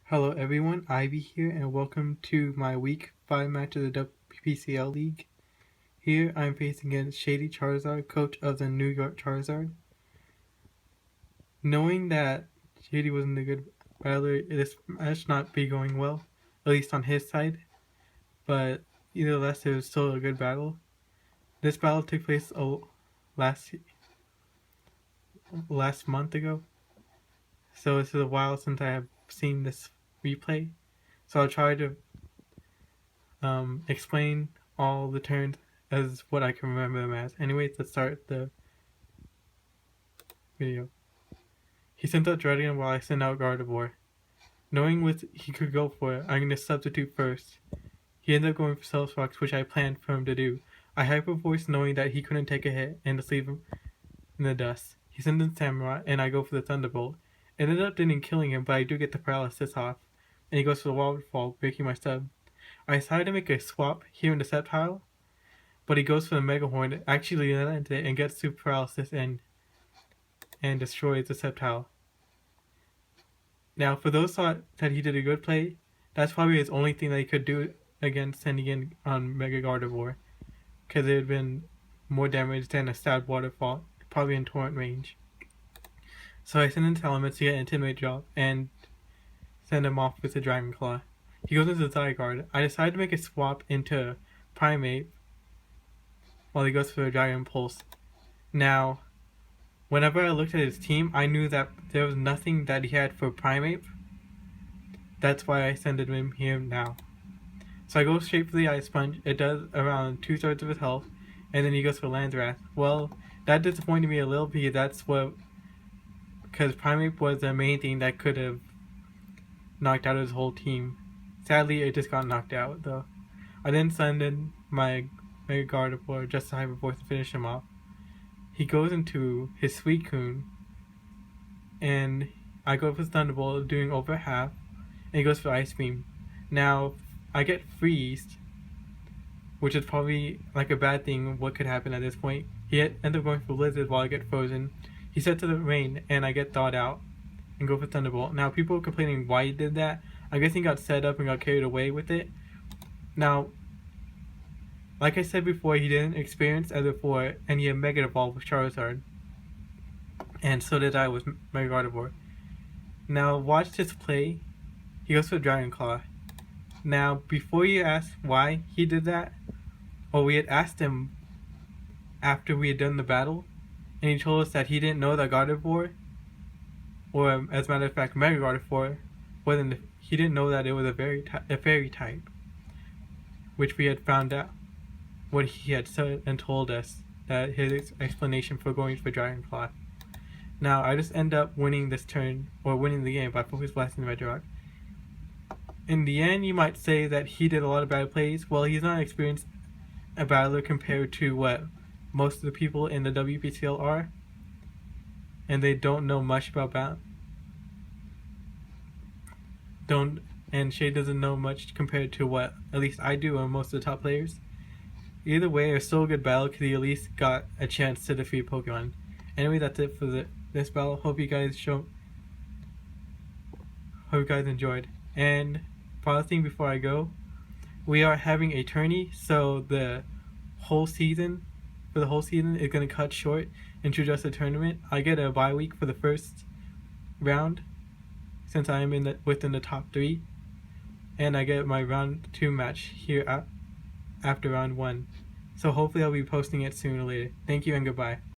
Hello everyone, Ivy here and welcome to my week 5 match of the WPCL League. Here I'm facing against Shady Charizard, coach of the New York Charizard. Knowing that Shady wasn't a good battler, this match not be going well, at least on his side, but either less it was still a good battle. This battle took place last month ago, so it's a while since I have seen this replay. So I'll try to explain all the turns as what I can remember them as. Anyways, let's start the video. He sent out Dragon while I sent out Gardevoir. Knowing what he could go for, I'm going to substitute first. He ended up going for Cellsparks, which I planned for him to do. I Hyper Voice knowing that he couldn't take a hit and just leave him in the dust. He sent in Samurai, and I go for the Thunderbolt. It ended up didn't killing him, but I do get the paralysis off. And he goes for the Waterfall, breaking my sub. I decided to make a swap here in the Sceptile, but he goes for the Mega Horn, actually lands it and gets super paralysis and destroys the Sceptile. Now, for those thought that he did a good play, that's probably his only thing that he could do against sending in on Mega Gardevoir, because it would have been more damage than a stab Waterfall, probably in Torrent range. So I send in Salamence to get Intimidate drop and send him off with the Dragon Claw. He goes into Zygarde. I decided to make a swap into Primeape while he goes for the Dragon Pulse. Now, whenever I looked at his team, I knew that there was nothing that he had for Primeape. That's why I sent him here now. So I go straight for the Ice Punch. It does around 2/3 of his health, and then he goes for Landwrath. Well, that disappointed me a little because Primeape was the main thing that could have knocked out his whole team. Sadly, it just got knocked out though. I then send in my Mega Gardevoir just to Hyper Voice to finish him off. He goes into his Suicune, and I go for Thunderbolt, doing over half, and he goes for Ice Beam. Now, I get freezed, which is probably like a bad thing, what could happen at this point. He ends up going for Blizzard while I get frozen. He sets to the rain, and I get thawed out, and go for Thunderbolt. Now, people are complaining why he did that. I guess he got set up and got carried away with it. Now, like I said before, he didn't experience as before, and he had Mega Evolve with Charizard. And so did I with Mega Gardevoir. Now, watch this play. He goes for Dragon Claw. Now, before you ask why he did that, or we had asked him after we had done the battle, and he told us that he didn't know that Gardevoir, or as a matter of fact, Mega Gardevoir, he didn't know that it was a fairy type, which we had found out. What he had said and told us, that his explanation for going for Dragon Claw. Now, I just end up winning this turn, or winning the game by Focus Blasting the Red Rock. In the end, you might say that he did a lot of bad plays. Well, he's not experienced a battler compared to what most of the people in the WPCL are, and they don't know much about battle. And Shay doesn't know much compared to what at least I do on most of the top players. Either way, it's still a good battle because he at least got a chance to defeat Pokemon. Anyway, that's it for this battle. Hope you guys enjoyed. And final thing before I go, we are having a tourney, so the whole season is going to cut short into just a tournament. I get a bye week for the first round since I am within the top 3, and I get my round 2 match here after round 1. So hopefully I'll be posting it sooner or later. Thank you and goodbye.